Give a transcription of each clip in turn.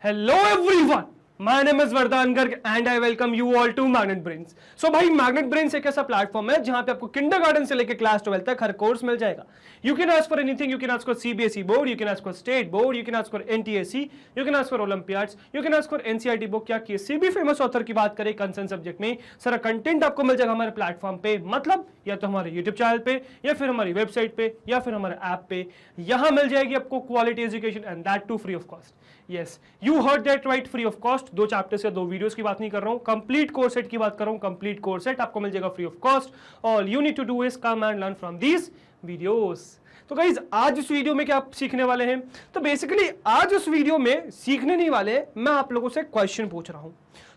Hello everyone, my name is Vardhan Garg and I welcome you all to Magnet Brains. So भाई Magnet Brains एक ऐसा platform है जहां पे आपको किंडरगार्टन से लेकर क्लास 12 तक हर कोर्स मिल जाएगा. You can ask for anything. You can ask for CBSE board, you can ask for state board, you can ask for NTSC, you can ask for Olympiads, you can ask for NCERT book. क्या किसी भी famous author की बात करें concern subject में, सारा content आपको मिल जाएगा हमारे प्लेटफॉर्म पे. मतलब या तो हमारे यूट्यूब चैनल पे या फिर हमारी वेबसाइट पे या फिर हमारे ऐप पे. यहां मिल जाएगी आपको quality education and that too free of cost. Yes, you heard that right, free of cost. 2 chapters या 2 वीडियोस की बात नहीं कर रहा हूं, कंप्लीट कोर्स सेट की बात कर रहा हूं. कंप्लीट कोर्स सेट आपको मिल जाएगा free of cost. All you need to do is come and learn from these videos. तो गाइज आज इस वीडियो में क्या आप सीखने वाले हैं? तो बेसिकली आज उस वीडियो में सीखने नहीं वाले, मैं आप लोगों से क्वेश्चन पूछ रहा हूं.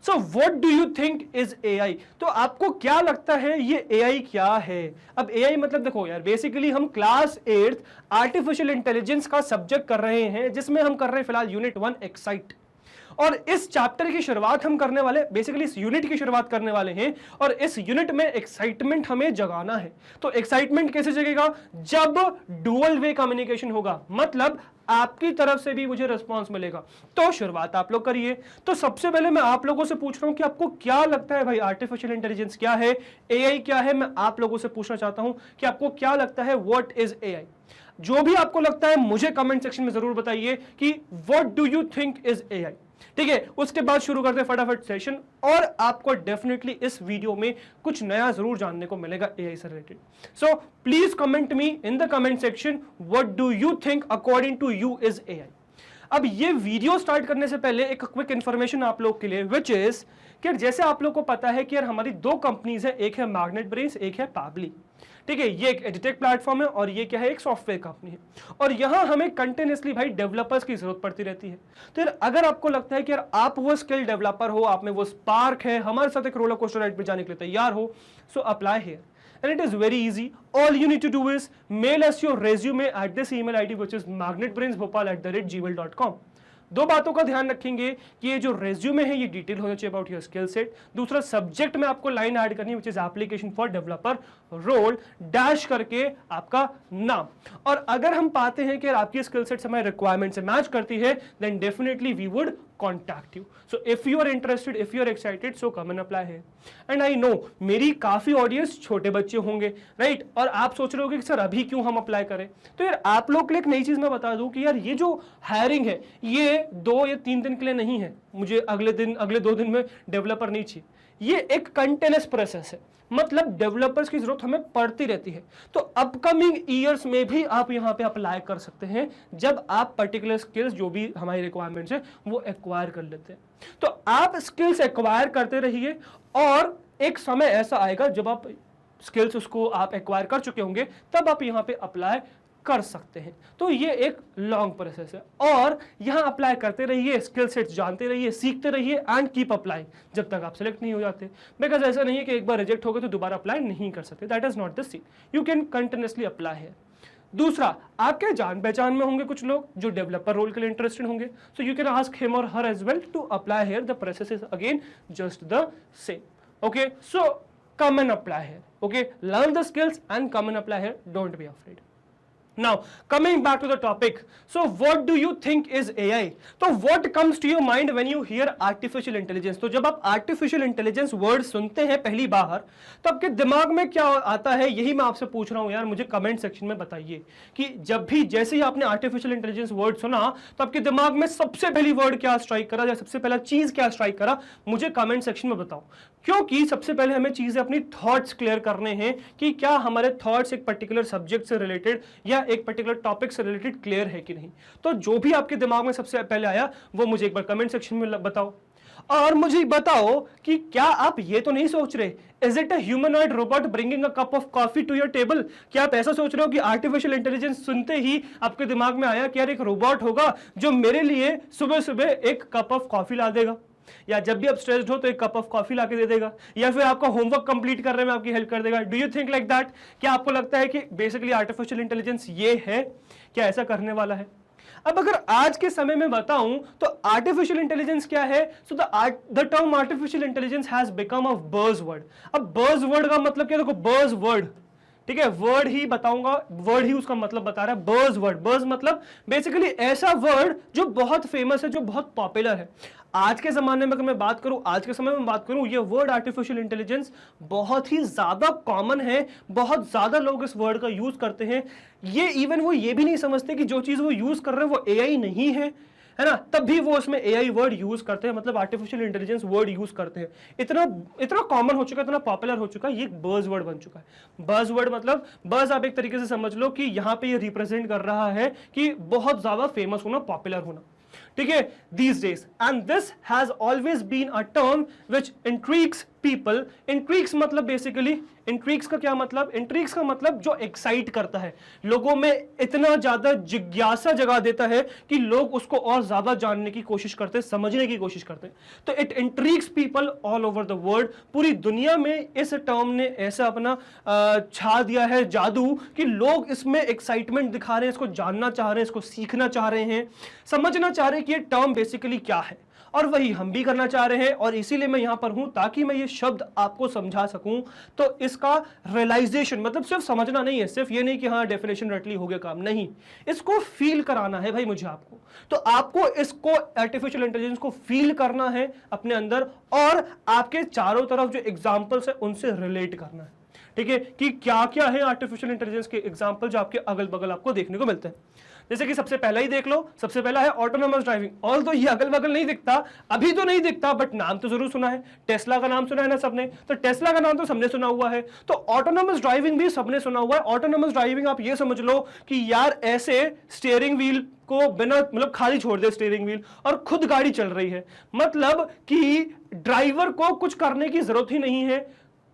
So what do you think is AI? तो आपको क्या लगता है ये एआई क्या है? अब एआई मतलब देखो यार, बेसिकली हम क्लास 8 आर्टिफिशियल इंटेलिजेंस का सब्जेक्ट कर रहे हैं, जिसमें हम कर रहे हैं फिलहाल यूनिट 1 एक्साइट. और इस चैप्टर की शुरुआत हम करने वाले, बेसिकली इस यूनिट की शुरुआत करने वाले हैं. और इस यूनिट में एक्साइटमेंट हमें जगाना है. तो एक्साइटमेंट कैसे जगेगा? जब डुअल वे कम्युनिकेशन होगा, मतलब आपकी तरफ से भी मुझे रिस्पांस मिलेगा. तो शुरुआत आप लोग करिए. तो सबसे पहले मैं आप लोगों से पूछ रहा हूं कि आपको क्या लगता है भाई आर्टिफिशियल इंटेलिजेंस क्या है, एआई क्या है? मैं आप लोगों से पूछना चाहता हूं कि आपको क्या लगता है व्हाट इज एआई. जो भी आपको लगता है मुझे कमेंट सेक्शन में जरूर बताइए कि what do you think is AI. ठीक है, उसके बाद शुरू करते हैं फटाफट सेशन. और आपको डेफिनेटली इस वीडियो में कुछ नया जरूर जानने को मिलेगा एआई से related. So please comment me in the comment section what do you think according to you is AI. अब ये वीडियो स्टार्ट करने से पहले एक क्विक इंफॉर्मेशन आप लोग के लिए, विच इज कि जैसे आप लोग को पता है कि यार हमारी 2 कंपनीज है, एक है मैग्नेट ब्रेन्स, एक है पैबली. ठीक है, ये एक एडटेक प्लेटफॉर्म है और ये क्या है, एक सॉफ्टवेयर कंपनी है. और यहां हमें कंटिन्यूअसली भाई डेवलपर्स की जरूरत पड़ती रहती है. तो यार अगर आपको लगता है कि यार आप वो स्किल डेवलपर हो, आप में वो स्पार्क है, हमारे साथ एक रोलर कोस्टर राइड पे जाने के लिए तैयार हो, so apply here. And it is very easy. All you need to do is mail us your resume at this email ID, which is magnetbrainsbhopal@gmail.com. 2 बातों का ध्यान रखेंगे कि ये जो रेज्यूमे है ये डिटेल होना चाहिए अबाउट योर स्किल सेट. दूसरा, सब्जेक्ट में आपको लाइन ऐड करनी है which is application for developer role dash करके आपका नाम. और अगर हम पाते हैं कि आपकी स्किल सेट हमारे रिक्वायरमेंट से मैच करती है, then definitely we would contact you. So if you are interested, if you are excited, so come and apply here. And I know मेरी काफी ऑडियंस छोटे बच्चे होंगे, राइट? और आप सोच रहे होगे कि सर अभी क्यों हम अप्लाई करें? तो यार आप लोग के लिए एक नई चीज मैं बता दूं कि यार ये जो हायरिंग है ये 2 या 3 दिन के लिए नहीं है. मुझे अगले 2 दिन में डेवलपर नहीं चाहिए. ये एक कंटिन्यूअस प्रोसेस है, मतलब डेवलपर्स की जरूरत हमें पड़ती रहती है. तो अपकमिंग ईयर्स में भी आप यहां पे अप्लाई कर सकते हैं जब आप पर्टिकुलर स्किल्स जो भी हमारी रिक्वायरमेंट्स है वो एक्वायर कर लेते हैं. तो आप स्किल्स एक्वायर करते रहिए और एक समय ऐसा आएगा जब आप स्किल्स उसको आप एक्वायर कर चुके होंगे, तब आप यहां पे अप्लाई कर सकते हैं. तो ये एक लॉन्ग प्रोसेस है और यहां अप्लाई करते रहिए, स्किल सेट्स जानते रहिए, सीखते रहिए एंड कीप अप्लाइंग जब तक आप सिलेक्ट नहीं हो जाते. बिकॉज ऐसा नहीं है कि एक बार रिजेक्ट हो गए तो दोबारा अप्लाई नहीं कर सकते. That is not the scene. You can continuously apply है. दूसरा, आपके जान पहचान में होंगे कुछ लोग जो डेवलपर रोल के लिए इंटरेस्टेड होंगे, so you can ask him और her as well to apply here. The process is again just the same. Okay, so come and apply here. Okay, learn the skills and come and apply here. Don't be afraid. Now coming back to the topic, so what do you think is AI? तो what comes to your mind when you hear artificial intelligence? तो जब आप artificial intelligence word सुनते हैं पहली बार, तो आपके दिमाग में क्या आता है, यही मैं आपसे पूछ रहा हूं यार. मुझे कमेंट सेक्शन में बताइए कि जब भी जैसे ही आपने artificial intelligence वर्ड सुना तो आपके दिमाग में सबसे पहली वर्ड क्या स्ट्राइक करा या सबसे पहला चीज क्या स्ट्राइक करा, मुझे कमेंट सेक्शन में बताओ. क्योंकि सबसे पहले हमें चीजें अपनी थॉट्स क्लियर करने हैं कि क्या हमारे थॉट्स एक पर्टिकुलर सब्जेक्ट से रिलेटेड या एक पर्टिकुलर टॉपिक से रिलेटेड क्लियर है कि नहीं. तो जो भी आपके दिमाग में सबसे पहले आया वो मुझे एक बार कमेंट सेक्शन में बताओ. और मुझे बताओ कि क्या आप ये तो नहीं सोच रहे, is it a humanoid robot bringing a cup of coffee to your table? क्या आप ऐसा सोच रहे हो कि आर्टिफिशियल इंटेलिजेंस सुनते ही आपके दिमाग में आया कि यार एक रोबोट होगा जो मेरे लिए सुबह सुबह एक कप ऑफ कॉफी ला देगा, या जब भी आप स्ट्रेस्ड हो तो एक कप ऑफ कॉफी लाके दे देगा, या फिर आपका होमवर्क कंप्लीट करने में आपकी हेल्प कर देगा? Do you think like that? क्या आपको लगता है कि बेसिकली आर्टिफिशियल इंटेलिजेंस ये है, क्या ऐसा करने वाला है? अब अगर आज के समय में बताऊं तो आर्टिफिशियल इंटेलिजेंस क्या है, so the term artificial intelligence has become a buzzword. अब बज़वर्ड का मतलब क्या? देखो, बज़वर्ड ठीक है, वर्ड ही बताऊंगा, वर्ड ही उसका मतलब बता रहा है, बर्ज वर्ड। बर्ज मतलब बेसिकली ऐसा वर्ड जो बहुत फेमस है, जो बहुत पॉपुलर है। आज के जमाने में अगर मैं बात करूं, आज के समय में बात करूं, ये वर्ड आर्टिफिशियल इंटेलिजेंस बहुत ही ज्यादा कॉमन है, बहुत ज्यादा लोग इस वर्ड का यूज करते हैं। ये इवन वो ये भी नहीं समझते कि जो चीज वो यूज कर रहे हैं वो एआई नहीं है ना, तब भी वो उसमें एआई वर्ड यूज करते हैं, मतलब आर्टिफिशियल इंटेलिजेंस वर्ड यूज करते हैं। इतना इतना कॉमन हो चुका है, इतना पॉपुलर हो चुका है, ये बज़ वर्ड बन चुका है। बज़ वर्ड मतलब, बज़ आप एक तरीके से समझ लो कि यहां पे ये रिप्रेजेंट कर रहा है कि बहुत ज्यादा फेमस होना, पॉपुलर होना, ठीक है, these days, and this has always been a term which intrigues people. Intrigues मतलब बेसिकली, intrigues का क्या मतलब? Intrigues का मतलब जो एक्साइट करता है, लोगों में इतना ज्यादा जिज्ञासा जगा देता है कि लोग उसको और ज्यादा जानने की कोशिश करते हैं, समझने की कोशिश करते हैं। तो it intrigues people all over the world. पूरी दुनिया में इस टर्म ने ऐसा अपना छा दिया है जादू कि लोग इसमें एक्साइटमेंट दिखा रहे हैं, इसको जानना चाह रहे हैं, इसको सीखना चाह रहे हैं, समझना चाह रहे हैं कि ये टर्म बेसिकली क्या है। और वही हम भी करना चाह रहे हैं, और इसीलिए मैं यहां पर हूं ताकि मैं ये शब्द आपको समझा सकूं। तो इसका रियलाइजेशन मतलब सिर्फ समझना नहीं है, सिर्फ ये नहीं कि हाँ डेफिनेशन रट ली हो गया काम, नहीं, इसको फील कराना है भाई मुझे आपको। तो आपको इसको, आर्टिफिशियल इंटेलिजेंस को फील करना है अपने अंदर, और आपके चारों तरफ जो एग्जाम्पल्स है उनसे रिलेट करना है, ठीक है, कि क्या क्या है आर्टिफिशियल इंटेलिजेंस के एग्जाम्पल जो आपके अगल बगल आपको देखने को मिलते हैं। जैसे कि सबसे पहला ही देख लो, सबसे पहला है ऑटोनोमस ड्राइविंग। ऑल तो ये अगल बगल नहीं दिखता, अभी तो नहीं दिखता, बट नाम तो जरूर सुना है। टेस्ला का नाम सुना है ना सबने, तो टेस्ला का नाम तो सबने सुना हुआ है, तो ऑटोनोमस ड्राइविंग भी सबने सुना हुआ है। ऑटोनोमस ड्राइविंग आप ये समझ लो कि यार ऐसे स्टीयरिंग व्हील को बिना मतलब खाली छोड़ दे स्टीयरिंग व्हील और खुद गाड़ी चल रही है, मतलब कि ड्राइवर को कुछ करने की जरूरत ही नहीं है,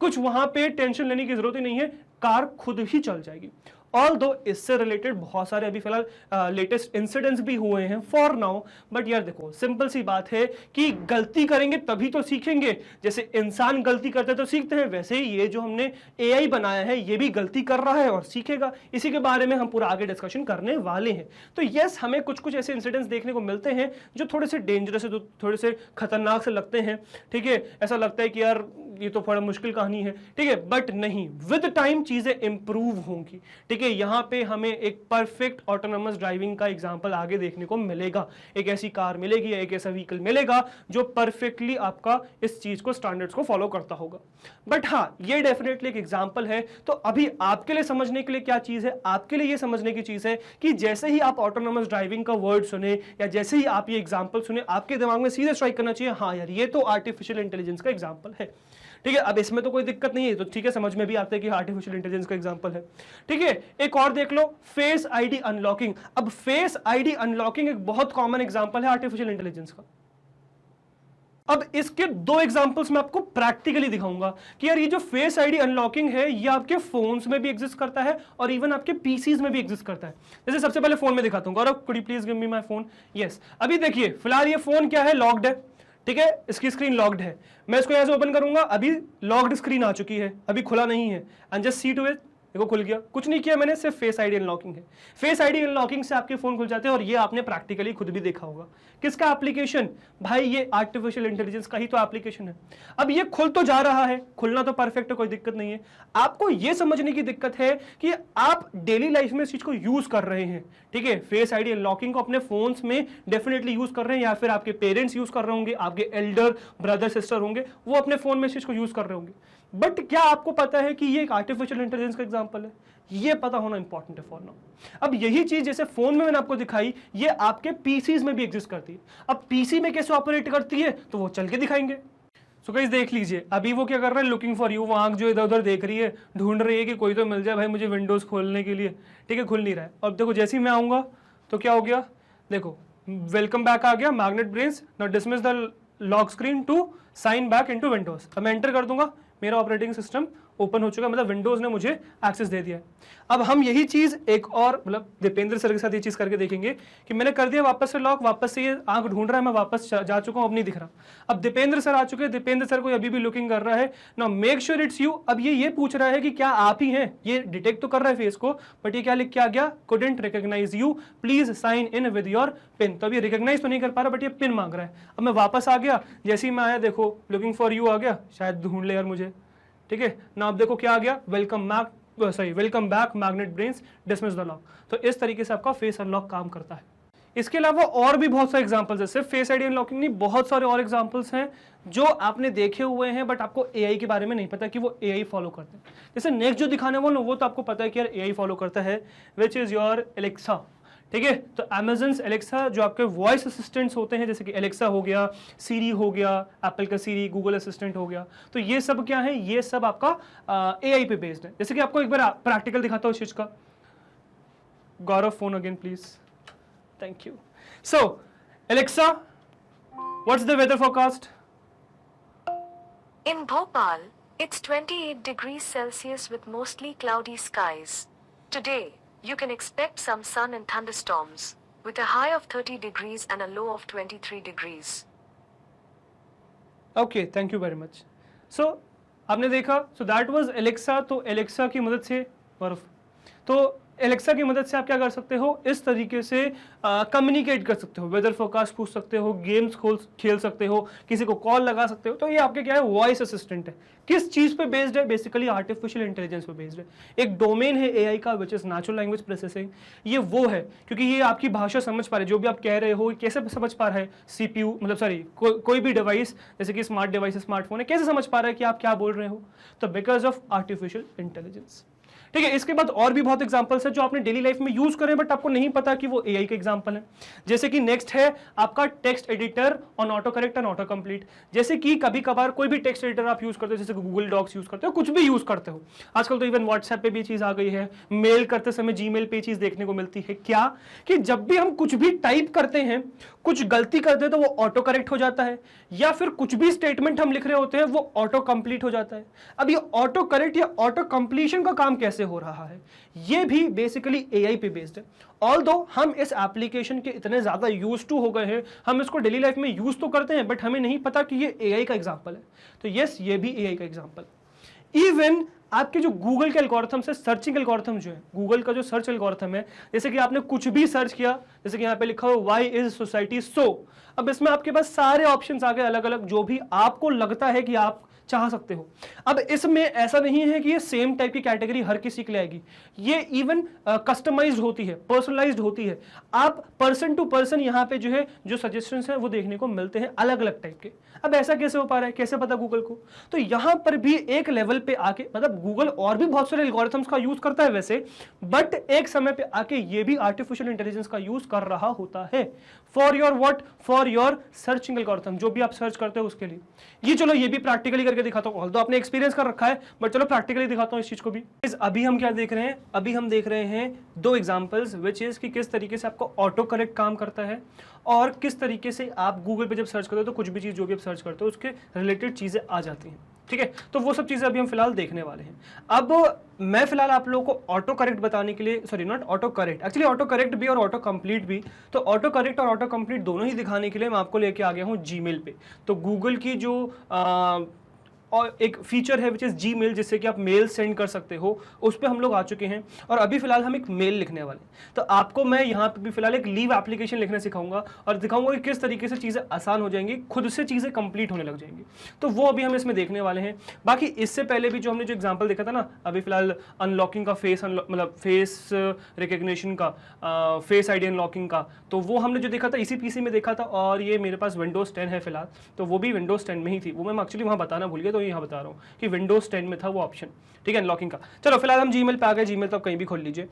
कुछ वहां पे टेंशन लेने की जरूरत ही नहीं है, कार खुद ही चल जाएगी। ऑल दो इससे रिलेटेड बहुत सारे अभी फिलहाल लेटेस्ट इंसिडेंट्स भी हुए हैं फॉर नाउ, बट यार देखो सिंपल सी बात है कि गलती करेंगे तभी तो सीखेंगे। जैसे इंसान गलती करते तो सीखते हैं, वैसे ही ये जो हमने एआई बनाया है ये भी गलती कर रहा है और सीखेगा। इसी के बारे में हम पूरा आगे डिस्कशन करने वाले हैं। तो यस, हमें कुछ कुछ ऐसे इंसिडेंट्स देखने को मिलते हैं जो थोड़े से डेंजरस है, थोड़े से खतरनाक से लगते हैं, ठीक है, ऐसा लगता है कि यार ये तो थोड़ा मुश्किल कहानी है, ठीक है, बट नहीं, विद टाइम चीजें इंप्रूव होंगी, ठीक है। यहां पे हमें एक परफेक्ट ऑटोनोमस ड्राइविंग का एग्जांपल आगे देखने को मिलेगा। एक ऐसी कार मिलेगी, एक ऐसा व्हीकल मिलेगा जो परफेक्टली आपका इस चीज को, स्टैंडर्ड्स को फॉलो करता होगा। बट हाँ, ये डेफिनेटली एक एग्जांपल है। तो अभी आपके लिए समझने के लिए क्या चीज है, आपके लिए ये समझने की चीज है कि जैसे ही आप ऑटोनोमस ड्राइविंग का वर्ड सुने या जैसे ही आप ये एग्जांपल सुने, आपके दिमाग में सीधे स्ट्राइक करना चाहिए, हाँ यार ये तो आर्टिफिशियल इंटेलिजेंस का एग्जांपल है, ठीक है। अब इसमें तो कोई दिक्कत नहीं है, तो ठीक है, समझ में भी आता है कि आर्टिफिशियल इंटेलिजेंस का एग्जांपल है, ठीक है। एक और देख लो, फेस आईडी अनलॉकिंग। अब फेस आईडी अनलॉकिंग एक बहुत कॉमन एग्जांपल है आर्टिफिशियल इंटेलिजेंस का। अब इसके दो एग्जांपल्स मैं आपको प्रैक्टिकली दिखाऊंगा कि यार ये जो फेस आईडी अनलॉकिंग है ये आपके फोन्स में भी एग्जिस्ट करता है और इवन आपके पीसीज में भी एग्जिस्ट करता है। जैसे सबसे पहले फोन में दिखाता हूं, Gaurav could you please give me my phone. Yes, अभी देखिए फिलहाल ये फोन क्या है, लॉक्ड है, ठीक है, इसकी स्क्रीन लॉक्ड है। मैं इसको यहां से ओपन करूंगा, अभी लॉक्ड स्क्रीन आ चुकी है, अभी खुला नहीं है, and just see to it, देखो खुल गया, कुछ नहीं किया मैंने, सिर्फ फेस आईडी अनलॉकिंग है। फेस आईडी अनलॉकिंग से आपके फोन खुल जाते हैं और ये आपने प्रैक्टिकली खुद भी देखा होगा। किसका एप्लीकेशन? भाई ये आर्टिफिशियल इंटेलिजेंस का ही तो एप्लीकेशन है। अब ये खुल तो जा रहा है, खुलना तो परफेक्ट है, कोई दिक्कत नहीं है। आपको ये समझने की दिक्कत है कि आप डेली लाइफ में इस चीज को यूज कर रहे हैं, ठीक है, फेस आईडी अनलॉकिंग को अपने फोन्स में डेफिनेटली यूज कर रहे हैं, या फिर आपके पेरेंट्स यूज कर रहे होंगे, आपके एल्डर ब्रदर सिस्टर होंगे, वो अपने फोन में इस चीज को यूज कर रहे होंगे। बट क्या आपको पता है कि ये एक आर्टिफिशियल इंटेलिजेंस का एग्जांपल है? ये पता होना इंपॉर्टेंट है फॉर नाउ। अब यही चीज जैसे फोन में मैंने आपको दिखाई, ये आपके पीसीज में भी एग्जिस्ट करती है। अब पीसी में कैसे ऑपरेट करती है तो वो चल के दिखाएंगे। सो गाइस देख लीजिए, अभी वो क्या कर रहा है, लुकिंग फॉर यू, वो आंख जो इधर उधर देख रही है, ढूंढ रही है कि कोई तो मिल जाए भाई मुझे विंडोज खोलने के लिए, ठीक है, खुल नहीं रहा है। अब देखो जैसे ही मैं आऊंगा तो क्या हो गया, देखो वेलकम बैक आ गया, magnet brains now dismiss the lock screen to sign back into Windows. अब मैं एंटर कर दूंगा, मेरा ऑपरेटिंग सिस्टम ओपन हो चुका, मतलब विंडोज ने मुझे एक्सेस दे दिया। अब हम यही चीज एक और मतलब दीपेंद्र सर के साथ ये चीज करके देखेंगे कि मैंने कर दिया वापस से लॉक, वापस से ये आंख ढूंढ रहा है, मैं वापस जा चुका हूं, अब नहीं दिख रहा। अब दीपेंद्र सर आ चुके हैं, दीपेंद्र सर को अभी भी लुकिंग कर रहा है ना, मेक श्योर इट्स यू। अब ये पूछ रहा है कि क्या आप ही हैं, ये डिटेक्ट तो कर रहा है फेस को, बट ये क्या लिख के आ गया, couldn't recognise you, please sign in with your PIN. तो अभी रिकॉग्नाइज तो नहीं कर पा रहा, बट ये पिन मांग रहा है। अब मैं वापस आ गया, जैसे ही मैं आया देखो लुकिंग फॉर यू आ गया, शायद ढूंढ ले यार मुझे, ठीक है ना। अब देखो क्या आ गया, welcome back, sorry welcome back magnet brains, dismiss the lock. तो इस तरीके से आपका फेस अनलॉक काम करता है। इसके अलावा और भी बहुत सारे एग्जांपल्स हैं, सिर्फ फेस आईडी अनलॉकिंग नहीं, बहुत सारे और एग्जांपल्स हैं जो आपने देखे हुए हैं बट आपको एआई के बारे में नहीं पता कि वो एआई फॉलो करते हैं। जैसे नेक्स्ट जो दिखाने वाला वो तो आपको पता है कि यार एआई फॉलो करता है, विच इज योर एलेक्सा। ठीक है, तो Amazon's एलेक्सा जो आपके वॉइस असिस्टेंट्स होते हैं, जैसे कि एलेक्सा हो गया, सीरी हो गया, एप्पल का सीरी, गूगल असिस्टेंट हो गया, तो ये सब क्या है, ये सब आपका एआई पे बेस्ड है। जैसे कि आपको एक बार प्रैक्टिकल दिखाता हूँ इस चीज का। Gaurav phone again please, thank you. So Alexa, what's the weather forecast? In Bhopal, it's 28 degrees Celsius with mostly cloudy skies. Today, you can expect some sun and thunderstorms, with a high of 30 degrees and a low of 23 degrees. Okay, thank you very much. So, आपने देखा, so that was Alexa। तो Alexa की मदद से बर्फ, तो Alexa की मदद से आप क्या कर सकते हो, इस तरीके से कम्युनिकेट कर सकते हो, वेदर फोरकास्ट पूछ सकते हो, गेम्स खेल सकते हो, किसी को कॉल लगा सकते हो। तो ये आपके क्या है, वॉइस असिस्टेंट है। किस चीज पे बेस्ड है? बेसिकली आर्टिफिशियल इंटेलिजेंस पे बेस्ड है। एक डोमेन है एआई का which is natural language processing. ये वो है क्योंकि ये आपकी भाषा समझ पा रहे हैं, जो भी आप कह रहे हो कैसे समझ पा रहा है सीपीयू, मतलब सॉरी कोई भी डिवाइस, जैसे कि स्मार्ट डिवाइस, स्मार्टफोन है, कैसे समझ पा रहा है कि आप क्या बोल रहे हो? तो बिकॉज ऑफ आर्टिफिशियल इंटेलिजेंस। ठीक है, इसके बाद और भी बहुत एग्जांपल्स हैं जो आपने डेली लाइफ में यूज करें बट आपको नहीं पता कि वो एआई के एग्जांपल है। जैसे कि नेक्स्ट है आपका text editor on auto correct and auto complete. जैसे कि कभी कभार कोई भी टेक्स्ट एडिटर आप यूज करते हो, जैसे गूगल डॉक्स यूज करते हो, कुछ भी यूज करते हो, आजकल तो इवन व्हाट्सएप पे भी चीज आ गई है, मेल करते समय जीमेल पे चीज देखने को मिलती है क्या, कि जब भी हम कुछ भी टाइप करते हैं, कुछ गलती करते हैं तो वो ऑटो करेक्ट हो जाता है, या फिर कुछ भी स्टेटमेंट हम लिख रहे होते हैं वो ऑटो कंप्लीट हो जाता है। अब ये ऑटो करेक्ट या ऑटो कंप्लीशन का काम कैसे हो रहा है, ये भी बेसिकली एआई पे बेस्ड है। ऑल्दो हम इस एप्लीकेशन के इतने ज्यादा यूज टू हो गए हैं, हम इसको डेली लाइफ में यूज तो करते हैं बट हमें नहीं पता कि ये एआई का एग्जांपल है। तो यस, ये भी एआई का एग्जांपल। इवन आपके जो गूगल के एल्गोरिथम से, सर्चिंग एल्गोरिथम जो है, गूगल का जो सर्च एल्गोरिथम है, जैसे कि आपने कुछ भी सर्च किया, जैसे कि यहाँ पे लिखा हो व्हाई इज सोसाइटी सो, अब इसमें आपके पास सारे ऑप्शंस आ गए अलग अलग, जो भी आपको लगता है कि आप चाह सकते हो। अब इसमें ऐसा नहीं है कि ये सेम टाइप की कैटेगरी हर किसी के लिए आएगी, ये इवन कस्टमाइज्ड होती है, पर्सनलाइज्ड होती है। आप पर्सन टू पर्सन यहाँ पे जो है जो सजेशंस हैं वो देखने को मिलते हैं अलग अलग टाइप के। अब ऐसा कैसे हो पा रहा है, कैसे पता गूगल को? तो यहाँ पर भी एक लेवल पे आके, मतलब गूगल और भी बहुत सारे एल्गोरिथम्स का यूज करता है वैसे, बट एक समय पे आके ये भी आर्टिफिशियल इंटेलिजेंस का यूज कर रहा होता है for your what, for your searching algorithm, जो भी आप सर्च करते हो उसके लिए। ये चलो ये भी प्रैक्टिकली करके दिखाता हूँ, ऑल्दो आपने एक्सपीरियंस कर रखा है बट चलो प्रैक्टिकली दिखाता हूँ इस चीज को भी। अभी हम क्या देख रहे हैं, अभी हम देख रहे हैं दो एग्जांपल्स, विच इज कि किस तरीके से आपको ऑटो करेक्ट काम करता है और किस तरीके से आप गूगल पे जब सर्च करते हो तो कुछ भी चीज जो भी आप सर्च करते हो उसके रिलेटेड चीजें आ जाती हैं। ठीक है, तो वो सब चीजें अभी हम फिलहाल देखने वाले हैं। अब मैं फिलहाल आप लोगों को ऑटो करेक्ट बताने के लिए, sorry not auto correct, actually auto correct भी और ऑटो कंप्लीट भी, तो ऑटो करेक्ट और ऑटो कंप्लीट दोनों ही दिखाने के लिए मैं आपको लेके आ गया हूँ जीमेल पे। तो गूगल की जो और एक फीचर है विच इज जीमेल, जिससे कि आप मेल सेंड कर सकते हो, उस पर हम लोग आ चुके हैं और अभी फिलहाल हम एक मेल लिखने वाले हैं। तो आपको मैं यहाँ पे भी फिलहाल एक लीव एप्लीकेशन लिखना सिखाऊंगा और दिखाऊंगा कि किस तरीके से चीज़ें आसान हो जाएंगी, खुद से चीज़ें कंप्लीट होने लग जाएंगी। तो वो अभी हम इसमें देखने वाले हैं। बाकी इससे पहले भी जो हमने जो एग्जाम्पल देखा था ना, अभी फिलहाल अनलॉकिंग का फेस, मतलब फेस रिकग्निशन का, फेस आईडी अनलॉकिंग का, तो वो हमने जो देखा था इसी पीसी में देखा था और ये मेरे पास विंडोज 10 है फिलहाल, तो वो भी विंडोज 10 में ही थी। वो मैं एक्चुअली वहाँ बताना भूल गया, तो यहाँ बता रहा हूँ कि विंडोज 10 में था वो ऑप्शन। ठीक है, अनलॉकिंग का। चलो फिलहाल हम जीमेल पे आ गए, जीमेल तो आप कहीं भी खोल लीजिए।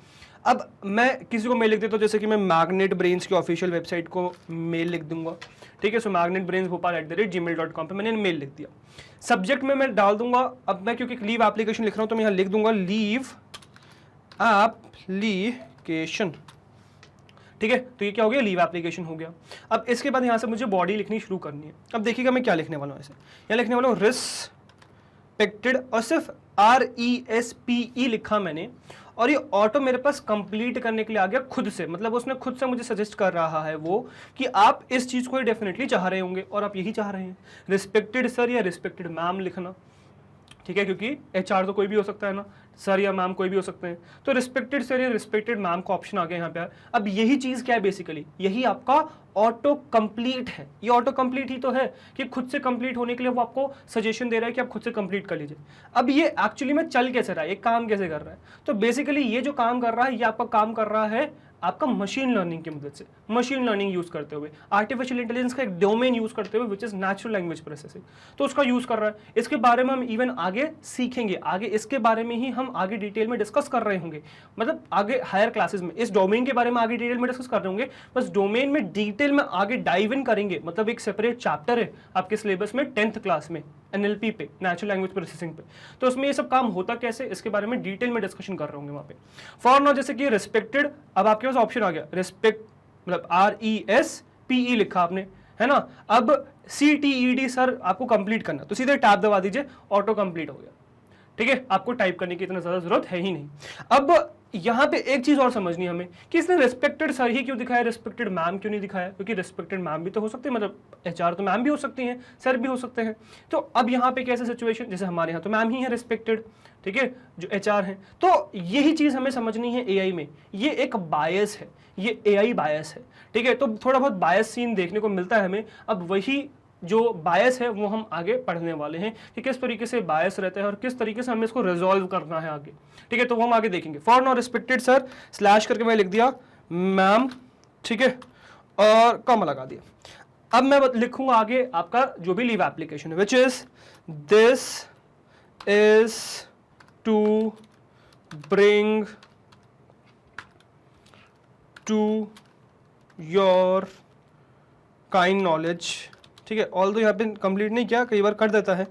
अब मैं किसी को मेल लिख देता हूँ, जैसे कि मैं मैग्नेट ब्रेन्स की ऑफिशियल वेबसाइट को मेल लिख दूंगा। ठीक है, सो magnetbrainsbhopal@gmail.com पे मैंने मेल लिख दिया। सब्जेक्ट में मैं डाल दूंगा, अब मैं क्योंकि लीव एप्लीकेशन लिख रहा हूँ तो मैं यहाँ लिख दूंगा लीव एप्लीकेशन। ठीक है, तो ये क्या हो गया, लीव एप्लीकेशन हो गया। अब इसके बाद यहाँ से मुझे बॉडी लिखनी शुरू करनी है। अब देखिएगा मैं क्या लिखने वाला हूँ, ऐसे यहाँ लिखने वाला हूँ रिस्पेक्टेड, और सिर्फ RESPE लिखा मैंने, और ये ऑटो मेरे पास कंप्लीट करने के लिए आ गया खुद से, मतलब उसने खुद से मुझे सजेस्ट कर रहा है वो कि आप इस चीज़ को डेफिनेटली चाह रहे होंगे और आप यही चाह रहे हैं, रिस्पेक्टेड सर या रिस्पेक्टेड मैम लिखना। ठीक है, क्योंकि HR तो कोई भी हो सकता है ना, सर या मैम कोई भी हो सकते हैं। तो रिस्पेक्टेड सर या रिस्पेक्टेड मैम का ऑप्शन आ गया यहाँ पे। अब यही चीज क्या है बेसिकली, यही आपका ऑटो कंप्लीट है। ये ऑटो कंप्लीट ही तो है कि खुद से कंप्लीट होने के लिए वो आपको सजेशन दे रहा है कि आप खुद से कंप्लीट कर लीजिए। अब ये एक्चुअली में चल कैसे रहा है, ये काम कैसे कर रहा है, तो बेसिकली ये जो काम कर रहा है, ये आपका काम कर रहा है आपका मशीन लर्निंग की मदद से, मशीन लर्निंग यूज करते हुए, आर्टिफिशियल इंटेलिजेंस का एक डोमेन यूज करते हुए which is natural language processing, तो उसका यूज कर रहा है। इसके बारे में हम इवन आगे सीखेंगे, आगे इसके बारे में ही हम आगे डिटेल में डिस्कस कर रहे होंगे, मतलब आगे हायर क्लासेस में इस डोमेन के बारे में आगे डिटेल में डिस्कस कर रहे होंगे। बस डोमेन में डिटेल में आगे डाइव इन करेंगे, मतलब एक सेपरेट चैप्टर है आपके सिलेबस में 10th क्लास में NLP पे, नेचुरल लैंग्वेज प्रोसेसिंग पे, तो उसमें ये सब काम होता कैसे, इसके बारे में डिटेल में डिस्कशन कर रहे होंगे वहां पे। फॉर नाउ जैसे कि रिस्पेक्टेड, अब आपके पास ऑप्शन आ गया रिस्पेक्ट, मतलब RESPE लिखा आपने, है ना। अब CTED सर आपको कंप्लीट करना, तो सीधे टैब दबा दीजिए, ऑटो कंप्लीट हो गया, ठीक है, आपको टाइप करने की इतना ज्यादा जरूरत है ही नहीं। अब यहाँ पे एक चीज और समझनी है हमें कि इसने रिस्पेक्टेड सर ही क्यों दिखाया, रिस्पेक्टेड मैम क्यों नहीं दिखाया, क्योंकि रिस्पेक्टेड मैम भी तो हो सकती है, मतलब HR तो मैम भी हो सकती हैं, सर भी हो सकते हैं। तो अब यहाँ पे कैसे सिचुएशन, जैसे हमारे यहाँ तो मैम ही है रिस्पेक्टेड, ठीक है, जो HR हैं, तो यही चीज हमें समझनी है AI में, ये एक बायस है, ये AI बायस है, ठीक है। तो थोड़ा बहुत बायस सीन देखने को मिलता है हमें। अब वही जो बायस है वो हम आगे पढ़ने वाले हैं कि किस तरीके से बायस रहता है और किस तरीके से हमें इसको रिजॉल्व करना है आगे, ठीक है, तो वो हम आगे देखेंगे। For now respected sir slash करके मैं लिख दिया मैम, ठीक है, और कॉमा लगा दिया। अब मैं लिखूंगा आगे आपका जो भी लीव एप्लीकेशन है, which is this is to bring to your kind knowledge, ठीक है। ऑल दो यहाँ पे कंप्लीट नहीं किया, कई बार कर देता है,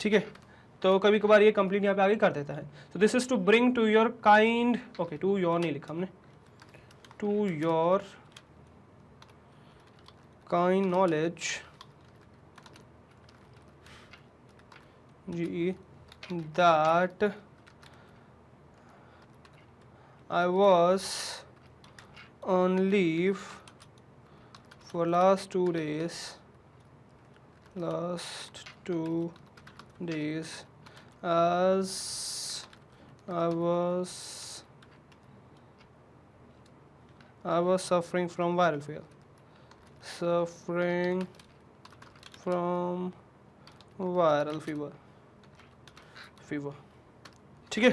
ठीक है, तो कभी कभार ये कंप्लीट यहाँ पे आगे कर देता है। तो this is to bring to your kind, okay, to your नहीं लिखा हमने, टू योर काइंड नॉलेज जी that I was on leave for last 2 days as I was suffering from viral fever, ठीक है।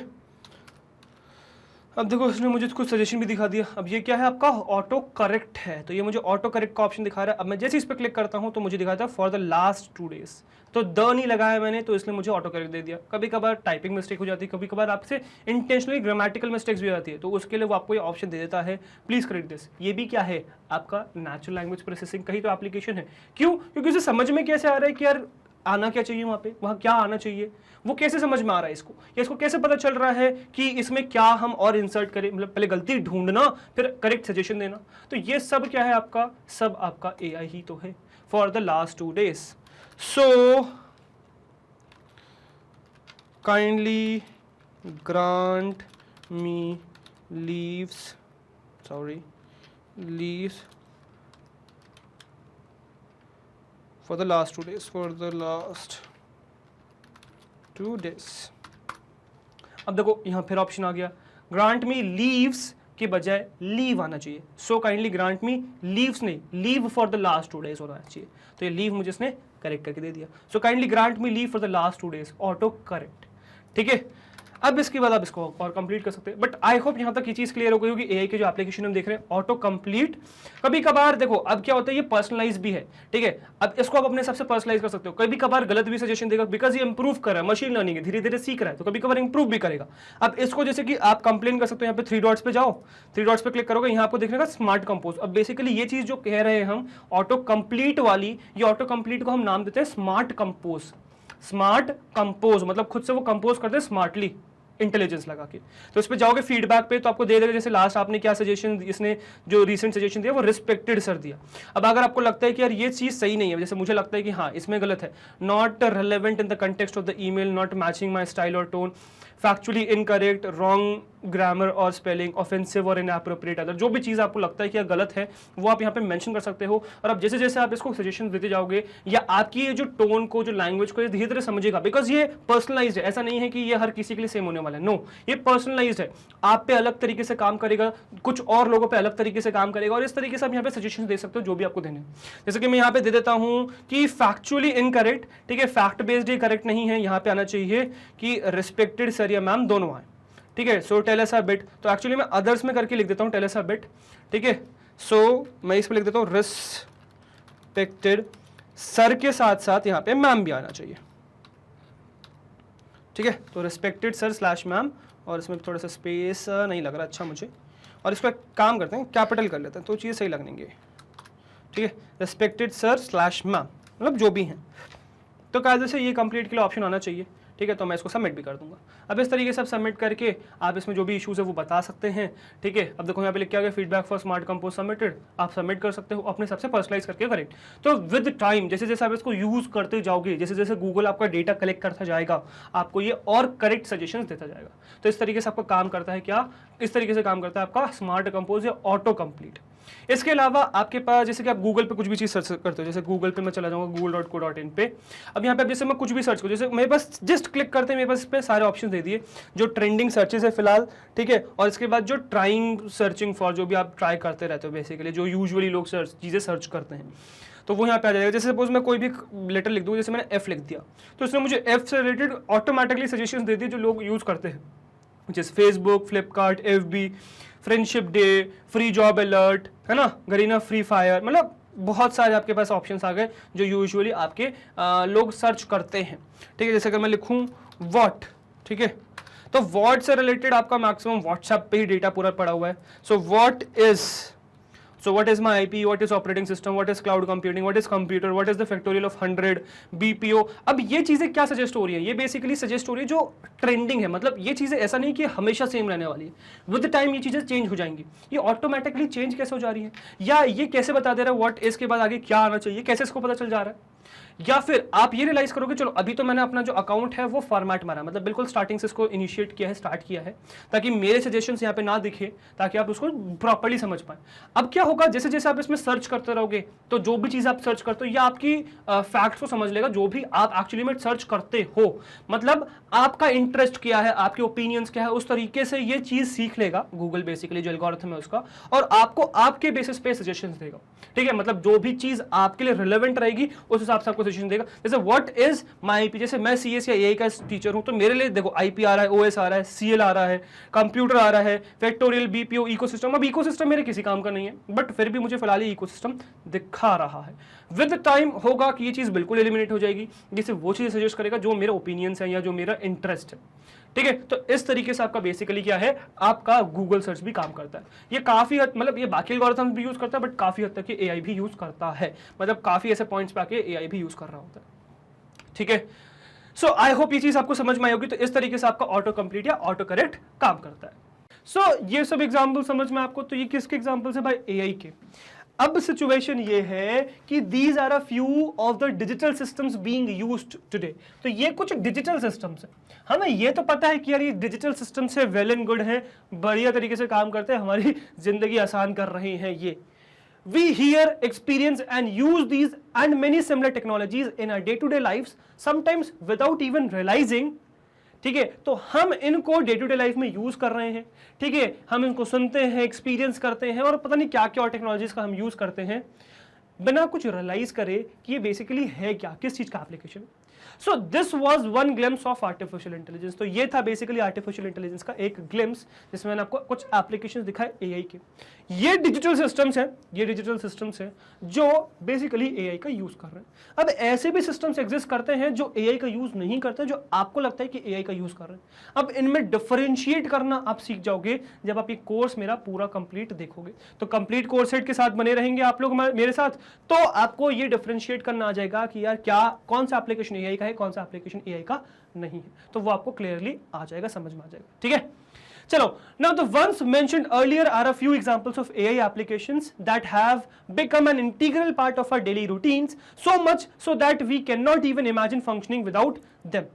अब देखो इसने मुझे कुछ सजेशन भी दिखा दिया। अब ये क्या है, आपका ऑटो करेक्ट है, तो ये मुझे ऑटो करेक्ट का ऑप्शन दिखा रहा है। अब मैं जैसे इस पर क्लिक करता हूं तो मुझे दिखाता है फॉर द लास्ट 2 days, तो द नहीं लगाया मैंने, तो इसलिए मुझे ऑटो करेक्ट दे दिया। कभी कभार टाइपिंग मिस्टेक हो जाती है, कभी कभार आपसे इंटेंशनली ग्रामेटिकल मिस्टेक्स भी हो जाती है, तो उसके लिए वो आपको ये ऑप्शन दे देता है, प्लीज करेक्ट दिस। ये भी क्या है, आपका नेचुरल लैंग्वेज प्रोसेसिंग का ही तो एप्लीकेशन है। क्यों, क्योंकि उसे समझ में कैसे आ रहा है कि यार आना क्या चाहिए, वहां पे वहां क्या आना चाहिए, वो कैसे समझ में आ रहा है इसको, या इसको कैसे पता चल रहा है कि इसमें क्या हम और इंसर्ट करें, मतलब पहले गलती ढूंढना फिर करेक्ट सजेशन देना। तो ये सब क्या है आपका, सब आपका AI ही तो है for the last 2 days। So kindly grant me leaves for the last 2 days। अब देखो यहाँ फिर ऑप्शन आ गया, ग्रांट मी लीव्स के बजाय लीव आना चाहिए। So kindly grant me leaves नहीं, leave for the last 2 days होना चाहिए, तो ये लीव मुझे इसने करेक्ट करके दे दिया। सो kindly grant me leave for the last 2 days, auto correct, ठीक है। अब इसके बाद आप इसको और कंप्लीट कर सकते हैं, बट आई होप यहाँ तक ये चीज क्लियर हो गई होगी। AI के जो एप्लीकेशन हम देख रहे हैं ऑटो कंप्लीट, कभी कभार देखो अब क्या होता है, ये पर्सनलाइज भी है, ठीक है। अब इसको आप अपने हिसाब से पर्सनलाइज कर सकते हो, कभी कभार गलत भी सजेशन देगा, बिकॉज ये इंप्रूव कर रहा है, मशीन लर्निंग है, धीरे धीरे सीख रहा है, तो कभी कभार इंप्रूव भी करेगा। अब इसको जैसे कि आप कंप्लेन कर सकते हो, यहाँ पे 3 डॉट्स पे जाओ, 3 डॉट्स पे क्लिक करोगे, यहाँ आपको देखने का स्मार्ट कंपोज। अब बेसिकली ये चीज जो कह रहे हैं हम ऑटो कंप्लीट वाली, ये ऑटो कंप्लीट को हम नाम देते हैं स्मार्ट कंपोज। स्मार्ट कंपोज मतलब खुद से वो कंपोज करते हैं स्मार्टली, इंटेलिजेंस लगा के। तो इस पे जाओगे फीडबैक पे, तो आपको दे देगा, जैसे लास्ट आपने क्या सजेशन, इसने जो रीसेंट सजेशन दिया वो रिस्पेक्टेड सर दिया। अब अगर आपको लगता है कि यार ये चीज सही नहीं है, जैसे मुझे लगता है कि हाँ इसमें गलत है, not relevant in the context of the email, not matching my style और tone, factually incorrect, wrong grammar और स्पेलिंग, ऑफेंसिव और इनएप्रोप्रिएट अदर, जो भी चीज़ आपको लगता है कि गलत है वो आप यहाँ पे मेंशन कर सकते हो। और अब जैसे जैसे आप इसको सजेशन देते जाओगे या आपकी ये जो टोन को, जो लैंग्वेज को, ये धीरे धीरे समझेगा, बिकॉज ये पर्सनलाइज्ड है, ऐसा नहीं है कि ये हर किसी के लिए सेम होने वाला है। नो, ये पर्सनलाइज्ड है, आप पे अलग तरीके से काम करेगा, कुछ और लोगों पे अलग तरीके से काम करेगा, और इस तरीके से आप यहाँ पे सजेशन दे सकते हो जो भी आपको देने। जैसे कि मैं यहाँ पे दे देता हूँ कि फैक्चुअली इनकरेक्ट, ठीक है, फैक्ट बेस्ड ये करेक्ट नहीं है, यहाँ पे आना चाहिए कि रिस्पेक्टेड सर या मैम दोनों आए, ठीक है। So tell us a bit, तो एक्चुअली मैं अदर्स में करके लिख देता हूँ टेल अस अ बिट, ठीक है। सो मैं इस पे लिख देता हूँ रिस्पेक्टेड सर के साथ साथ यहाँ पे मैम भी आना चाहिए, ठीक है। तो रिस्पेक्टेड सर स्लैश मैम, और इसमें थोड़ा सा स्पेस नहीं लग रहा अच्छा मुझे, और इसको एक काम करते हैं कैपिटल कर लेते हैं तो चीज़ सही लगेंगे, ठीक है। रिस्पेक्टेड सर स्लैश मैम, मतलब जो भी हैं, तो कायदे से ये कंप्लीट के लिए ऑप्शन आना चाहिए, ठीक है। तो मैं इसको सबमिट भी कर दूंगा। अब इस तरीके से आप सबमिट करके आप इसमें जो भी इश्यूज है वो बता सकते हैं, ठीक है। अब देखो यहाँ पे लिख के आ गया feedback for smart compose submitted, आप सबमिट कर सकते हो अपने हिसाब से पर्सनलाइज करके करेक्ट। तो विद टाइम जैसे जैसे आप इसको यूज करते जाओगे, जैसे जैसे गूगल आपका डेटा कलेक्ट करता जाएगा, आपको ये और करेक्ट सजेशन देता जाएगा। तो इस तरीके से आपका काम करता है क्या, इस तरीके से काम करता है आपका स्मार्ट कंपोज या ऑटो कंप्लीट। इसके अलावा आपके पास जैसे कि आप गूगल पे कुछ भी चीज़ सर्च करते हो, जैसे गूगल पे मैं चला जाऊंगा google.co.in पे। अब यहाँ पे जैसे मैं कुछ भी सर्च करूँ, जैसे मेरे पास जस्ट क्लिक करते हैं मेरे पास इस पे सारे ऑप्शन दे दिए जो ट्रेंडिंग सर्चेस है फिलहाल, ठीक है। और इसके बाद जो ट्राइंग सर्चिंग फॉर, जो भी आप ट्राई करते रहते हो बेसिकली, जो यूजुअली लोग चीज़ें सर्च करते हैं, तो वो यहाँ पे आ जाएगा। जैसे सपोज मैं कोई भी लेटर लिख दूँ, जैसे मैंने एफ लिख दिया तो इसने मुझे एफ से रिलेटेड ऑटोमेटिकली सजेशन दे दिए जो लोग यूज़ करते हैं, जैसे Facebook, Flipkart, FB, friendship day, free job alert, है ना, गरीना फ्री फायर, मतलब बहुत सारे आपके पास ऑप्शंस आ गए जो यूजुअली आपके लोग सर्च करते हैं, ठीक है। जैसे अगर मैं लिखूं व्हाट, ठीक है, तो व्हाट से रिलेटेड आपका मैक्सिमम व्हाट्सएप पे ही डेटा पूरा पड़ा हुआ है। So what is, so what is my IP, what is operating system, what is cloud computing, what is computer, what is the factorial of 100, BPO। अब ये चीजें क्या सजेस्ट हो रही है, ये बेसिकली सजेस्ट हो रही है जो ट्रेंडिंग है, मतलब ये चीजें ऐसा नहीं कि हमेशा सेम रहने वाली है, विद टाइम ये चीजें चेंज हो जाएंगी। ये ऑटोमेटिकली चेंज कैसे हो जा रही है, या ये कैसे बता दे रहा है व्हाट इज के बाद आगे क्या आना चाहिए, कैसे इसको पता चल जा रहा है। या फिर आप ये रियलाइज करोगे चलो अभी तो मैंने अपना जो अकाउंट है वो फॉर्मेट मारा, मतलब बिल्कुल स्टार्टिंग से इसको इनिशिएट किया है, स्टार्ट किया है, ताकि मेरे सजेशंस यहाँ पे ना दिखे, ताकि आप उसको प्रॉपर्ली समझ पाए। अब क्या होगा, जैसे जैसे आप इसमें सर्च करते रहोगे तो जो भी चीज़ आप सर्च करते हो या आपकी फैक्ट्स को समझ लेगा, जो भी आप एक्चुअली में सर्च करते हो, मतलब आपका इंटरेस्ट क्या है, आपके ओपिनियंस क्या है, उस तरीके से ये चीज़ सीख लेगा गूगल, बेसिकली जो एल्गोरिथम है उसका, और आपको आपके बेसिस पे सजेशंस देगा, ठीक है। मतलब जो भी चीज़ आपके लिए रिलेवेंट रहेगी उस हिसाब से आपको सजेशन देगा। जैसे व्हाट इज माई आईपी, जैसे मैं सीएस या एआई का टीचर हूं तो मेरे लिए देखो आईपी आ रहा है, ओएस आ रहा है, सीएल आ रहा है, कंप्यूटर आ रहा है, फैक्टोरियल, बीपीओ, इकोसिस्टम। अब इकोसिस्टम मेरे किसी काम का नहीं है, बट फिर भी मुझे फिलहाल इकोसिस्टम दिखा रहा है। विद टाइम होगा कि ये चीज बिल्कुल एलिमिनेट हो जाएगी, जिससे वो चीज सजेस्ट करेगा जो मेरे ओपिनियंस है या जो मेरा इंटरेस्ट है, ठीक है। तो इस तरीके से आपका बेसिकली क्या है, आपका गूगल सर्च भी काम करता है। ये काफी मतलब ये बाकी एल्गोरिथम्स भी यूज करता है, बट काफी हद तक एआई भी यूज करता है, मतलब काफी ऐसे पॉइंट्स पे आके एआई भी यूज कर रहा होता है, ठीक है। सो आई होप ये चीज आपको समझ में आई होगी। तो इस तरीके से आपका ऑटो कंप्लीट या ऑटो करेक्ट काम करता है। सो ये सब एग्जांपल समझ में आपको, तो ये किसके एग्जांपल्स है भाई, एआई के। अब सिचुएशन ये है कि these are a few of the digital systems being used today. तो ये कुछ डिजिटल सिस्टम्स है, हमें ये तो पता है कि यार ये डिजिटल सिस्टम से वेल एंड गुड है, बढ़िया तरीके से काम करते हैं, हमारी जिंदगी आसान कर रहे हैं ये। We hear, experience and use these and many similar technologies in our day-to-day lives, sometimes without even realizing, ठीक है। तो हम इनको डे टू डे लाइफ में यूज कर रहे हैं, ठीक है, हम इनको सुनते हैं, एक्सपीरियंस करते हैं, और पता नहीं क्या क्या और टेक्नोलॉजीज का हम यूज करते हैं बिना कुछ रियलाइज करे कि ये बेसिकली है क्या, किस चीज का application. So this was one glimpse of artificial intelligence. तो ये था बेसिकली आर्टिफिशियल इंटेलिजेंस का एक ग्लिम्स, जिसमें मैंने आपको कुछ एप्लीकेशंस दिखाए एआई के। ये डिजिटल सिस्टम्स हैं, ये डिजिटल सिस्टम्स हैं जो बेसिकली एआई का यूज कर रहे हैं। अब ऐसे भी सिस्टम्स एग्जिस्ट करते हैं जो एआई का यूज नहीं करते, जो आपको लगता है कि एआई का यूज कर रहे हैं। अब इनमें डिफरेंशिएट करना आप सीख जाओगे जब आप ये कोर्स मेरा पूरा कंप्लीट देखोगे। तो कंप्लीट कोर्स सेट के साथ बने रहेंगे आप लोग मेरे साथ, तो आपको ये डिफरेंशिएट करना आ जाएगा कि यार क्या, कौन सा एप्लीकेशन एआई का है, कौन सा एप्लीकेशन एआई का नहीं है। तो वो आपको क्लियरली आ जाएगा, समझ में आ जाएगा, ठीक है। चलो, now the ones mentioned earlier are a few examples of AI applications that have become an integral part of our daily routines, so much so that we cannot even imagine functioning without them.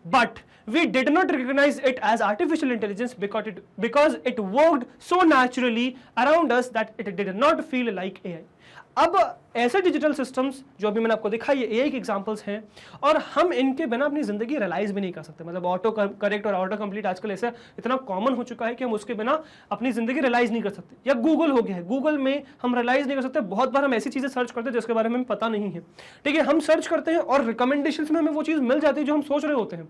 but we did not recognize it as artificial intelligence because it worked so naturally around us that it did not feel like AI. अब ऐसे digital systems जो अभी मैंने आपको दिखाई है AI के examples हैं और हम इनके बिना अपनी जिंदगी रियलाइज भी नहीं कर सकते। मतलब ऑटो करेक्ट और ऑटो कंप्लीट आजकल ऐसा इतना कॉमन हो चुका है कि हम उसके बिना अपनी जिंदगी रियलाइज नहीं कर सकते। या गूगल हो गया है, गूगल में हम रियलाइज नहीं कर सकते। बहुत बार हम ऐसी चीजें सर्च करते हैं जिसके बारे में हमें पता नहीं है, ठीक है। हम सर्च करते हैं और रिकमेंडेशंस में हमें वो चीज मिल जाती है जो हम सोच रहे होते हैं,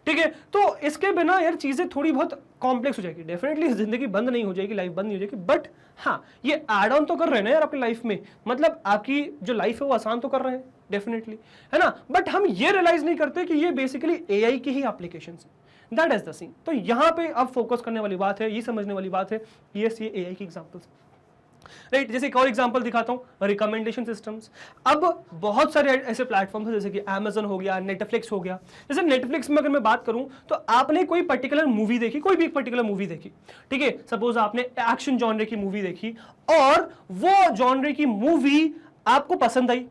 ठीक है। तो इसके बिना यार चीजें थोड़ी बहुत कॉम्प्लेक्स हो जाएगी। डेफिनेटली जिंदगी बंद नहीं हो जाएगी, लाइफ बंद नहीं हो जाएगी, बट हाँ ये एड ऑन तो कर रहे हैं ना यार आपकी लाइफ में। मतलब आपकी जो लाइफ है वो आसान तो कर रहे हैं डेफिनेटली, है ना। बट हम ये रियलाइज नहीं करते कि ये बेसिकली एआई की ही एप्लीकेशन है। That is the scene. तो यहाँ पे अब फोकस करने वाली बात है, ये समझने वाली बात है ये एआई की एग्जाम्पल्स, राइट। जैसे एक और एग्जांपल दिखाता हूं, रिकमेंडेशन सिस्टम्स। अब बहुत सारे ऐसे प्लेटफॉर्म्स हैं जैसे कि Amazon हो गया, नेटफ्लिक्स हो गया। जैसे नेटफ्लिक्स में अगर मैं बात करूं तो आपने कोई पर्टिकुलर मूवी देखी, कोई भी पर्टिकुलर मूवी देखी, ठीक है। सपोज आपने एक्शन जॉनरे की मूवी देखी और वो जॉनरे की मूवी आपको पसंद आई।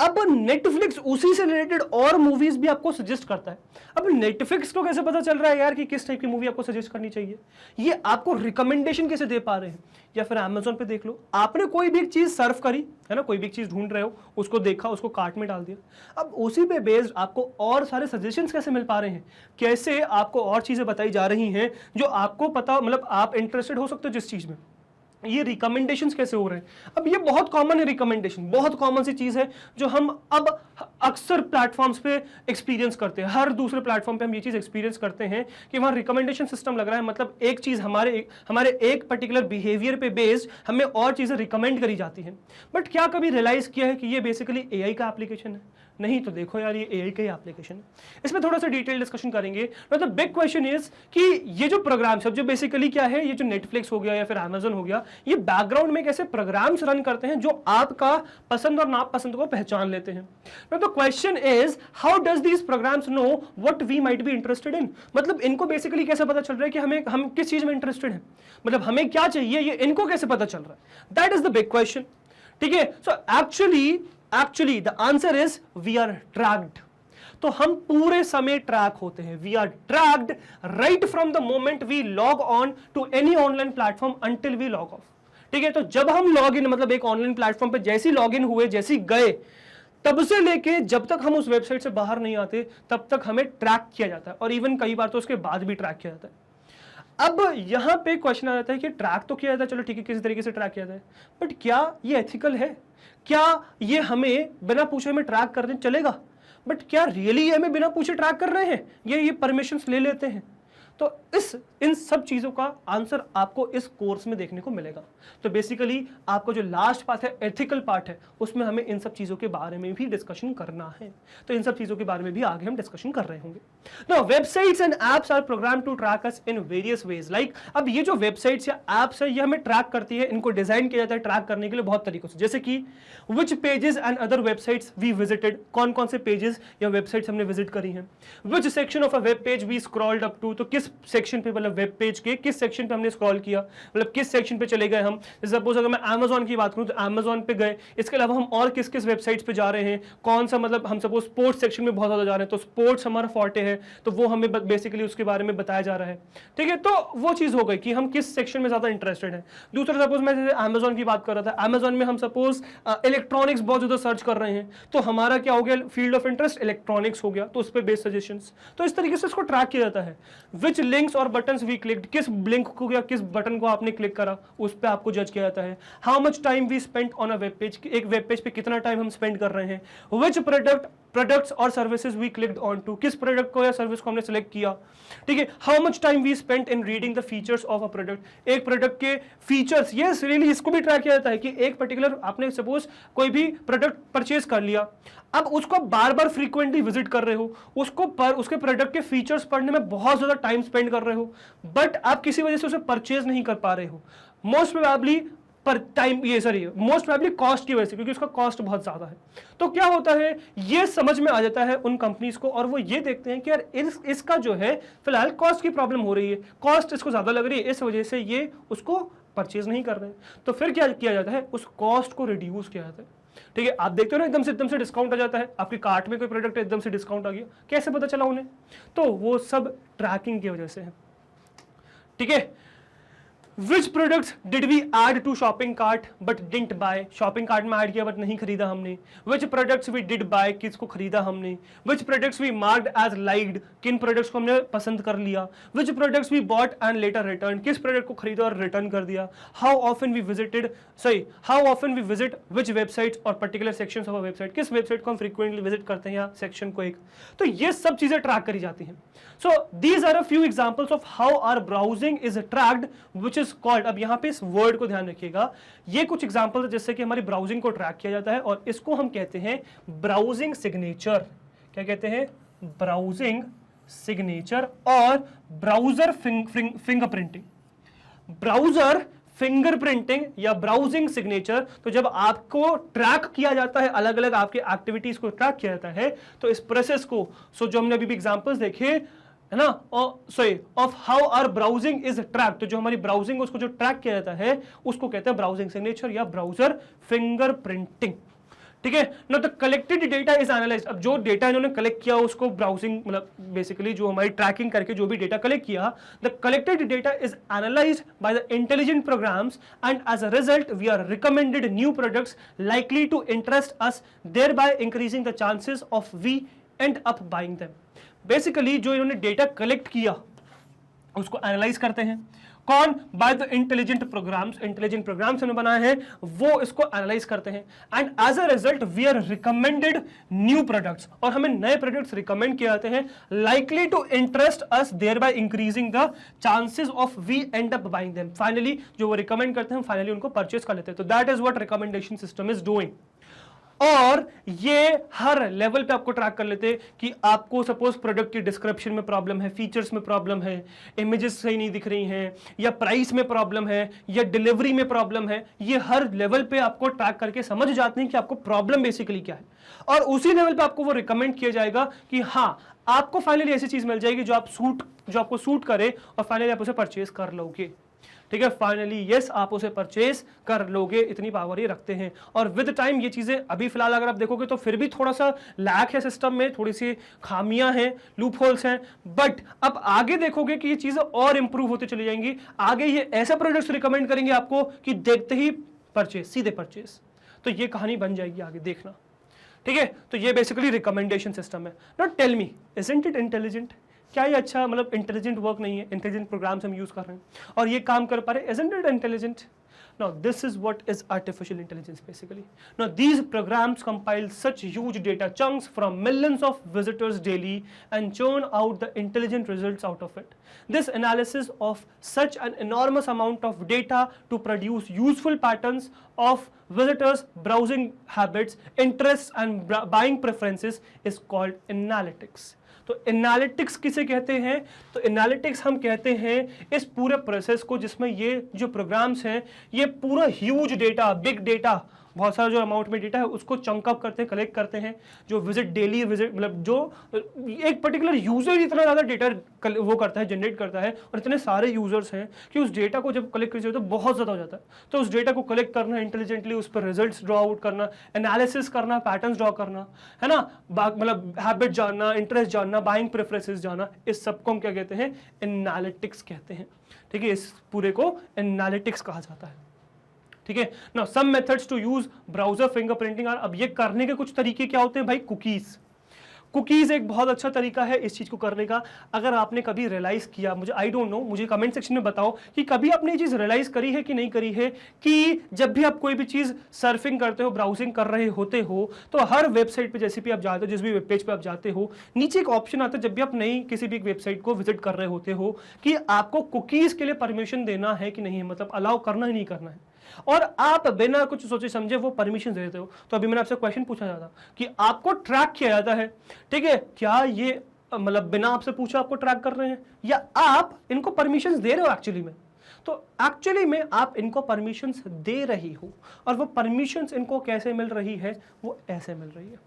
अब नेटफ्लिक्स उसी से रिलेटेड और मूवीज भी आपको सजेस्ट करता है। अब नेटफ्लिक्स को कैसे पता चल रहा है यार कि किस टाइप की मूवी आपको सजेस्ट करनी चाहिए? ये आपको रिकमेंडेशन कैसे दे पा रहे हैं? या फिर Amazon पे देख लो, आपने कोई भी एक चीज सर्फ करी है ना, कोई भी एक चीज ढूंढ रहे हो, उसको देखा, उसको कार्ट में डाल दिया। अब उसी पे बेस्ड आपको और सारे सजेशंस कैसे मिल पा रहे हैं, कैसे आपको और चीजें बताई जा रही हैं जो आपको पता, मतलब आप इंटरेस्टेड हो सकते हो जिस चीज में। ये रिकमेंडेशंस कैसे हो रहे हैं? अब ये बहुत कॉमन है, रिकमेंडेशन बहुत कॉमन सी चीज है जो हम अब अक्सर प्लेटफॉर्म्स पे एक्सपीरियंस करते हैं। हर दूसरे प्लेटफॉर्म पे हम ये चीज एक्सपीरियंस करते हैं कि वहां रिकमेंडेशन सिस्टम लग रहा है। मतलब एक चीज हमारे एक पर्टिकुलर बिहेवियर पे बेस्ड हमें और चीजें रिकमेंड करी जाती हैं। बट क्या कभी रियलाइज किया है कि ये बेसिकली एआई का एप्लीकेशन है? नहीं तो देखो यार ये एआई का ही एप्लीकेशन है। इसमें थोड़ा सा डिटेल डिस्कशन करेंगे। द बिग क्वेश्चन इज कि ये जो प्रोग्राम्स जो बेसिकली क्या है, ये जो नेटफ्लिक्स हो गया या फिर Amazon हो गया, ये बैकग्राउंड में कैसे प्रोग्राम्स रन करते हैं जो आपका पसंद और नापसंद को पहचान लेते हैं। The question is how does these programs know what we might be interested in? मतलब इनको बेसिकली कैसे पता चल रहा है कि हम किस चीज में इंटरेस्टेड हैं, मतलब हमें क्या चाहिए, ये इनको कैसे पता चल रहा है? That is the big question, ठीक है। So actually the answer is we are tracked. तो हम पूरे समय ट्रैक होते हैं। We are tracked right from the moment we log on to any online platform until we log off, ठीक है। तो जब हम लॉग इन, मतलब एक ऑनलाइन प्लेटफॉर्म पे जैसे लॉग इन हुए, जैसे गए, तब से लेके जब तक हम उस वेबसाइट से बाहर नहीं आते तब तक हमें ट्रैक किया जाता है, और इवन कई बार तो उसके बाद भी ट्रैक किया जाता है। अब यहां पे क्वेश्चन आ जाता है कि ट्रैक तो किया जाता है, चलो ठीक है, किसी तरीके से ट्रैक किया जाए, बट क्या ये एथिकल है? क्या ये हमें बिना पूछे हमें ट्रैक करने चलेगा? बट क्या रियली ये हमें बिना पूछे ट्रैक कर रहे हैं? ये परमिशंस ले लेते हैं? तो इन सब चीजों का आंसर आपको इस कोर्स में देखने को मिलेगा। तो बेसिकली आपको जो लास्ट पार्ट है, एथिकल पार्ट है, उसमें हमें इन सब चीजों के बारे में भी डिस्कशन करना है। तो इन सब चीजों के बारे में भी आगे हम डिस्कशन कर रहे होंगे। Now websites and apps are program to track us in various ways. Like अब ये जो वेबसाइट्स या एप्स है ये हमें ट्रैक करती है, इनको डिजाइन किया जाता है ट्रैक करने के लिए बहुत तरीकों से। जैसे कि which pages and other websites we visited, कौन कौन से पेजेस या वेबसाइट्स हमने विजिट करी हैं। Which section of a web page we scrolled up to, तो किस सेक्शन पे, मतलब वेब पेज के किस सेक्शन पे हमने स्क्रॉल किया, मतलब किस सेक्शन पे चले गए हम। सपोज अगर मैं Amazon की बात करूं तो Amazon पे गए, इसके अलावा हम और किस किस वेबसाइट्स पे जा रहे हैं, कौन सा, मतलब हम सपोज स्पोर्ट्स सेक्शन में बहुत ज्यादा जा रहे हैं तो स्पोर्ट्स हमारा फॉर्टे है, तो वो हमें बेसिकली उसके बारे में बताया जा रहा है, ठीक है। तो वो चीज हो गई कि हम किस सेक्शन में ज्यादा इंटरेस्टेड है। दूसरा सपोज मैं जैसे Amazon की बात कर रहा था, Amazon में हम सपोज इलेक्ट्रॉनिक्स बहुत ज्यादा सर्च कर रहे हैं, तो हमारा क्या हो गया, फील्ड ऑफ इंटरेस्ट इलेक्ट्रॉनिक्स हो गया, तो उस पर बेस्ड सजेशंस। तो इस तरीके से इसको ट्रैक किया जाता है। विच लिंक्स और बटन्स वी क्लिक्ड, किस लिंक को या किस बटन को आपने क्लिक करा, उस पे आपको जज किया जाता है। How much time we spent on a web page, एक वेब पेज पे कितना टाइम हम स्पेंड कर रहे हैं। विच प्रोडक्ट्स और services we clicked on to, किस प्रोडक्ट को या सर्विस को हमने सेलेक्ट किया, ठीक है। How much time we spent in reading the features of a product, एक प्रोडक्ट के फीचर्स, यस रियली इसको भी ट्रैक किया जाता है कि एक पर्टिकुलर आपने सपोज कोई भी प्रोडक्ट परचेज कर लिया, अब उसको बार बार फ्रीक्वेंटली विजिट कर रहे हो, उसके प्रोडक्ट के फीचर्स पढ़ने में बहुत ज्यादा टाइम स्पेंड कर रहे हो, बट आप किसी वजह से उसे परचेज नहीं कर पा रहे हो। Most probably most probably cost की वजह से, क्योंकि उसका कॉस्ट बहुत ज्यादा है। तो क्या होता है, ये समझ में आ जाता है उन कंपनीज को, और वो ये देखते हैं कि यार इसका जो है फिलहाल कॉस्ट की प्रॉब्लम हो रही है, कॉस्ट इसको ज्यादा लग रही है, इस वजह से ये उसको परचेज नहीं कर रहे हैं। तो फिर क्या किया जाता है, उस कॉस्ट को रिड्यूस किया जाता है। ठीक है, आप देखते हो ना एकदम से डिस्काउंट आ जाता है, आपके कार्ट में कोई प्रोडक्ट एकदम से डिस्काउंट आ गया, कैसे पता चला उन्हें? तो वो सब ट्रैकिंग की वजह से है। ठीक है, Which products did we add to shopping cart but didn't buy? Shopping cart में ऐड किया बट नहीं खरीदा हमने। Which products we did buy? किसको खरीदा हमने? Which products we marked as liked? किन products को हमने पसंद कर लिया? Which products we bought and later returned? किस product को खरीदा और return कर दिया? How often we visit which websites और particular sections of a website? किस website को हम frequently visit करते हैं या section को एक, तो ये सब चीजें track करी जाती हैं। So these are a few examples of how our browsing is tracked, which is called, अब यहां पे इस वर्ड को ध्यान रखिएगा, ये कुछ एग्जांपल है जिससे कि हमारी ब्राउजिंग को ट्रैक किया जाता है और इसको हम कहते हैं ब्राउजिंग सिग्नेचर। क्या कहते हैं? ब्राउजिंग सिग्नेचर और ब्राउजर फिंगरप्रिंटिंग। ब्राउजर फिंगरप्रिंटिंग या ब्राउजिंग सिग्नेचर, तो जब आपको ट्रैक किया जाता है, अलग अलग आपके एक्टिविटीज को ट्रैक किया जाता है, तो इस प्रोसेस को, जो हमने अभी भी एग्जांपल्स देखे है ना, of how our browsing is track, तो जो हमारी ब्राउजिंग उसको जो ट्रैक किया जाता है उसको कहते हैं ब्राउजिंग सिग्नेचर या ब्राउजर फिंगरप्रिंटिंग। ठीक है ना, तो कलेक्टेड डेटा इज एनालाइज्ड, अब जो डेटा इन्होंने कलेक्ट किया उसको ब्राउजिंग, मतलब बेसिकली जो हमारी ट्रैकिंग करके जो भी डेटा कलेक्ट किया, the collected data is analysed by the intelligent programs and as a result we are recommended new products likely to interest us, thereby increasing the chances of we end up buying them. Basically जो इन्होंने data collect किया उसको analyse करते हैं, कौन? Bye the intelligent programmes इन्होंने बनाए हैं, वो इसको एनालाइज करते हैं and as a result we are recommended new products, और हमें नए प्रोडक्ट्स रिकमेंड किए जाते हैं, likely to interest us, thereby increasing the chances of we end up buying them. Finally जो वो रिकमेंड करते हैं फाइनली उनको परचेज कर लेते हैं। तो that is what recommendation system is doing. और ये हर लेवल पे आपको ट्रैक कर लेते हैं कि आपको सपोज प्रोडक्ट की डिस्क्रिप्शन में प्रॉब्लम है, फीचर्स में प्रॉब्लम है, इमेजेस सही नहीं दिख रही हैं, या प्राइस में प्रॉब्लम है, या डिलीवरी में प्रॉब्लम है, ये हर लेवल पे आपको ट्रैक करके समझ जाते हैं कि आपको प्रॉब्लम बेसिकली क्या है, और उसी लेवल पे आपको वो रिकमेंड किया जाएगा कि हाँ आपको फाइनली ऐसी चीज मिल जाएगी जो आपको सूट करे और फाइनली आप उसे परचेज कर लोगे। ठीक है, फाइनली यस आप उसे परचेज कर लोगे, इतनी पावर ये रखते हैं। और विद टाइम ये चीजें, अभी फिलहाल अगर आप देखोगे तो फिर भी थोड़ा सा लैक है सिस्टम में, थोड़ी सी खामियां हैं, लूप होल्स हैं, बट अब आगे देखोगे कि ये चीजें और इंप्रूव होती चली जाएंगी। आगे ये ऐसे प्रोडक्ट्स रिकमेंड करेंगे आपको कि देखते ही परचेज, सीधे परचेज, तो ये कहानी बन जाएगी आगे, देखना। ठीक है, तो ये बेसिकली रिकमेंडेशन सिस्टम है। Not tell me, isn't it intelligent? क्या ये अच्छा, मतलब इंटेलिजेंट वर्क नहीं है? इंटेलिजेंट प्रोग्राम्स हम यूज कर रहे हैं और ये काम कर पा रहे, isn't it intelligent? Now this is what is artificial intelligence basically. Now these programs compile such huge data chunks from millions of visitors daily and churn out the intelligent results out of it. This analysis of such an enormous amount of data to produce useful patterns of visitors' browsing habits, interests and buying preferences is called analytics. तो analytics किसे कहते हैं? तो analytics हम कहते हैं इस पूरे प्रोसेस को जिसमें ये जो प्रोग्राम्स हैं ये पूरा ह्यूज डेटा, बिग डेटा, बहुत सारा जो अमाउंट में डेटा है उसको चंक अप करते हैं, कलेक्ट करते हैं, जो डेली विजिट, मतलब जो एक पर्टिकुलर यूजर इतना ज़्यादा डेटा वो करता है, जनरेट करता है, और इतने सारे यूजर्स हैं कि उस डेटा को जब कलेक्ट करिए तो बहुत ज़्यादा हो जाता है। तो उस डेटा को कलेक्ट करना, इंटेलिजेंटली उस पर रिजल्ट्स ड्रॉ आउट करना, एनालिसिस करना, पैटर्न्स ड्रॉ करना, है ना, मतलब हैबिट जानना, इंटरेस्ट जानना, बाइंग प्रेफरेंसेस जानना, इस सबको हम क्या कहते हैं? एनालिटिक्स कहते हैं। ठीक है, इस पूरे को एनालिटिक्स कहा जाता है। ठीक है, now some methods to use browser fingerprinting are, अब ये करने के कुछ तरीके क्या होते हैं भाई? कुकीज एक बहुत अच्छा तरीका है इस चीज को करने का। अगर आपने कभी रियलाइज किया, मुझे आई डोंट नो, मुझे कमेंट सेक्शन में बताओ कि कभी आपने ये चीज रियलाइज करी है कि नहीं करी है कि जब भी आप कोई भी चीज सर्फिंग करते हो, ब्राउजिंग कर रहे होते हो, तो हर वेबसाइट पे जैसे भी आप जाते हो, जिस भी वेब पेज पे आप जाते हो, नीचे एक ऑप्शन आता है जब भी आप नई किसी भी वेबसाइट को विजिट कर रहे होते हो कि आपको कुकीज के लिए परमिशन देना है कि नहीं, मतलब अलाउ करना ही नहीं करना है, और आप बिना कुछ सोचे समझे वो परमिशन दे देते हो। तो अभी मैंने आपसे क्वेश्चन पूछा जाता कि आपको ट्रैक किया जाता है, ठीक है, क्या ये मतलब बिना आपसे पूछा आपको ट्रैक कर रहे हैं या आप इनको परमिशंस दे रहे हो एक्चुअली में? तो एक्चुअली में आप इनको परमिशंस दे रही हो, और वो परमिशंस इनको कैसे मिल रही है? वो ऐसे मिल रही है।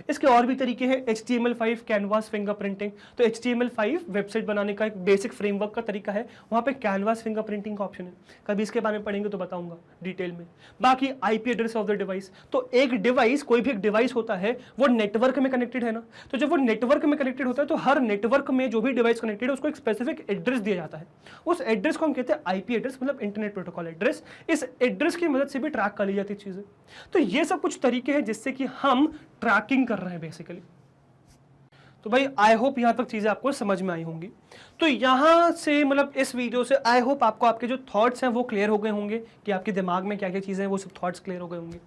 इसके और भी तरीके हैं, HTML5 कैनवास फिंगरप्रिंटिंग। तो HTML5 वेबसाइट बनाने का एक बेसिक फ्रेमवर्क का तरीका है, वहाँ पे कैनवास फिंगरप्रिंटिंग का ऑप्शन है। कभी इसके बारे में पढ़ेंगे तो बताऊंगा डिटेल में। बाकी IP address of the device, तो एक डिवाइस, कोई भी एक डिवाइस होता है वो नेटवर्क में कनेक्टेड है ना, तो जब वो नेटवर्क में कनेक्टेड होता है तो हर नेटवर्क में जो भी डिवाइस कनेक्टेड है उसको एक स्पेसिफिक एड्रेस दिया जाता है। उस एड्रेस को हम कहते हैं IP एड्रेस, मतलब इंटरनेट प्रोटोकॉल एड्रेस। इस एड्रेस की मदद से भी ट्रैक कर ली जाती चीजें। तो ये सब कुछ तरीके हैं जिससे कि हम ट्रैकिंग कर रहे हैं बेसिकली। तो भाई आई होप यहां तक चीजें आपको समझ में आई होंगी। तो यहां से मतलब इस वीडियो से आई होप आपको आपके जो थॉट्स हैं वो क्लियर हो गए होंगे कि आपके दिमाग में क्या क्या चीजें हैं, वो सब थॉट्स क्लियर हो गए होंगे।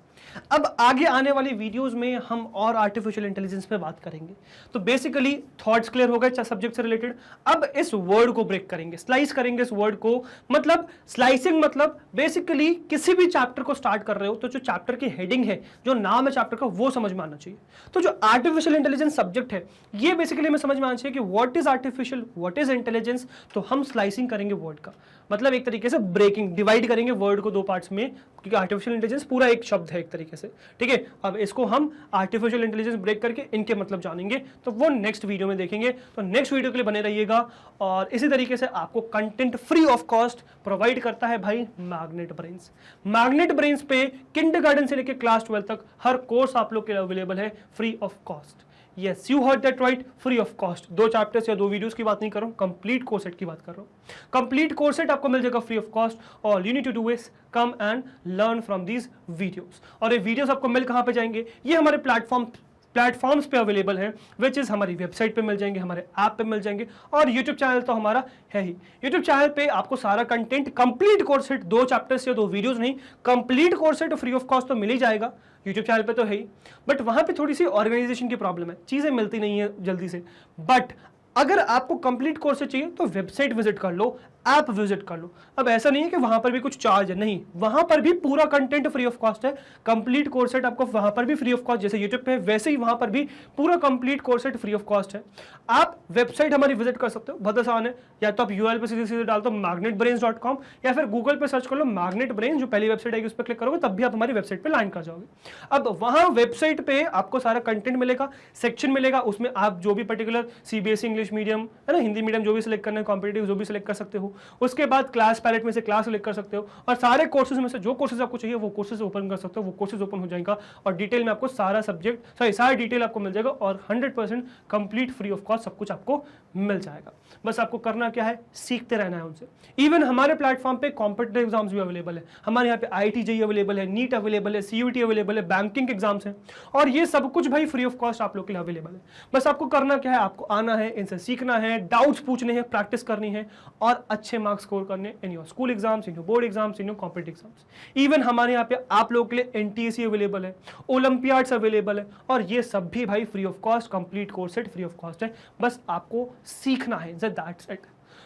अब आगे आने वाली वीडियोस में हम और आर्टिफिशियल इंटेलिजेंस पे बात करेंगे। तो बेसिकली थॉट्स क्लियर हो गए सब्जेक्ट से रिलेटेड। अब इस वर्ड को ब्रेक करेंगे, स्लाइस करेंगे इस वर्ड को। मतलब स्लाइसिंग मतलब बेसिकली किसी भी चैप्टर को स्टार्ट कर रहे हो तो जो चैप्टर की हेडिंग है, जो नाम है चैप्टर का, वो समझ में आना चाहिए। तो जो आर्टिफिशियल इंटेलिजेंस सब्जेक्ट है ये बेसिकली हमें समझ में आना चाहिए कि what is artificial, what is intelligence. तो हम स्लाइसिंग करेंगे वर्ड का, मतलब एक तरीके से ब्रेकिंग, डिवाइड करेंगे वर्ड को दो पार्ट्स में, क्योंकि आर्टिफिशियल इंटेलिजेंस पूरा एक शब्द है एक तरीके से, ठीक है। अब इसको हम आर्टिफिशियल इंटेलिजेंस ब्रेक करके इनके मतलब जानेंगे, तो वो नेक्स्ट वीडियो में देखेंगे। तो नेक्स्ट वीडियो के लिए बने रहिएगा। और इसी तरीके से आपको content free of cost provide करता है भाई मैग्नेट ब्रेन्स। मैग्नेट ब्रेन्स पे किंडरगार्टन से लेकर क्लास 12 तक हर कोर्स आप लोग के लिए अवेलेबल है free of cost. Yes, you heard that right, free of cost. 2 chapters या 2 वीडियोस की बात नहीं कर रहा हूं, कंप्लीट कोर्स सेट की बात कर रहा हूं। कंप्लीट कोर्स सेट आपको मिल जाएगा free of cost. All you need to do is come and learn from these videos. और ये वीडियोस आपको मिल कहां पे जाएंगे, ये हमारे प्लेटफॉर्म्स पे अवेलेबल है, विच इज हमारी वेबसाइट पे मिल जाएंगे, हमारे ऐप पे मिल जाएंगे, और यूट्यूब चैनल तो हमारा है ही। यूट्यूब चैनल पे आपको सारा content, complete course set, 2 chapters या 2 वीडियोस नहीं, complete course set free of cost तो मिल ही जाएगा। यूट्यूब चैनल पे तो है ही, बट वहां पे थोड़ी सी ऑर्गेनाइजेशन की प्रॉब्लम है, चीजें मिलती नहीं है जल्दी से। बट अगर आपको कंप्लीट कोर्स चाहिए तो वेबसाइट विजिट कर लो, ऐप विजिट कर लो। अब ऐसा नहीं है कि वहां पर भी कुछ चार्ज है, नहीं, वहां पर भी पूरा कंटेंट फ्री ऑफ कॉस्ट है। कंप्लीट कोर्स सेट आपको वहां पर भी फ्री ऑफ कॉस्ट, जैसे यूट्यूब पे है वैसे ही वहां पर भी पूरा complete course set free of cost है। आप वेबसाइट हमारी विजिट कर सकते हो, बहुत आसान है। या तो आप URL पे सीधे सीधे डाल दो magnetbrains.com, या फिर गूगल पे सर्च कर लो मैग्नेट ब्रेन, जो पहली वेबसाइट आएगी उस पर क्लिक करोगे तब भी आप हमारी वेबसाइट पे लैंड कर जाओगे। अब वहां वेबसाइट पे आपको सारा कंटेंट मिलेगा, सेक्शन मिलेगा, उसमें आप जो भी पर्टिकुलर CBSE इंग्लिश मीडियम है ना, हिंदी मीडियम जो भी सिलेक्ट करना है, कॉम्पिटेटिव जो भी सिलेक्ट कर सकते हो। उसके बाद क्लास पैलेट में से क्लास सिलेक्ट कर सकते हो, और सारे कोर्सेज में से जो कोर्सेज आपको चाहिए वो कोर्सेज ओपन कर सकते हो, वो कोर्सेज ओपन हो जाएगा और डिटेल में आपको सारा सब्जेक्ट, सारा डिटेल आपको मिल जाएगा, और 100% कंप्लीट फ्री ऑफ कॉस्ट सब कुछ आपको मिल जाएगा। बस आपको करना क्या है, सीखते रहना है उनसे। इवन हमारे प्लेटफॉर्म पे कॉम्पिटेटिव एग्जाम्स भी अवेलेबल है, हमारे यहाँ पे IIT JEE अवेलेबल है, नीट अवेलेबल है, CUET अवेलेबल है, बैंकिंग एग्जाम्स हैं, और ये सब कुछ भाई फ्री ऑफ कॉस्ट आप लोग के लिए अवेलेबल है। बस आपको करना क्या है, आपको आना है, इनसे सीखना है, डाउट्स पूछने हैं, प्रैक्टिस करनी है, और अच्छे मार्क्स स्कोर करने in your school exams, in your board exams, in your competitive exams. Even हमारे यहाँ पे आप लोगों के लिए NTSC अवेलेबल है, ओलंपियाड्स अवेलेबल है, और ये सब भी भाई free of cost, complete course set free of cost है। बस आपको सीखना है, दैट्स इट।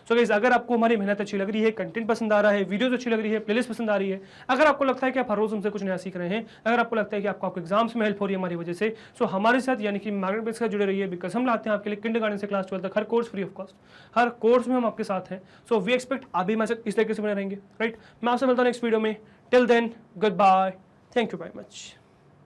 सो गाइस, अगर आपको हमारी मेहनत अच्छी लग रही है, कंटेंट पसंद आ रहा है, वीडियोस अच्छी लग रही है, प्लेलिस्ट पसंद आ रही है, अगर आपको लगता है कि आप हर रोज हमसे कुछ नया सीख रहे हैं, अगर आपको लगता है कि आपको एग्जाम्स में हेल्प हो रही है हमारी वजह से, सो हमारे साथ यानी कि मैग्नेट ब्रेन्स के साथ जुड़े रहिए, बिकॉज हम लाते हैं आपके लिए किंडरगार्टन से क्लास 12 तक हर कोर्स फ्री ऑफ कॉस्ट। हर कोर्स में हम आपके साथ हैं। सो वी एक्सपेक्ट आप भी हमारे साथ इस तरीके से बने रहेंगे, राइट। मैं आपसे मिलता हूं नेक्स्ट वीडियो में। Till then, good bye, thank you very much.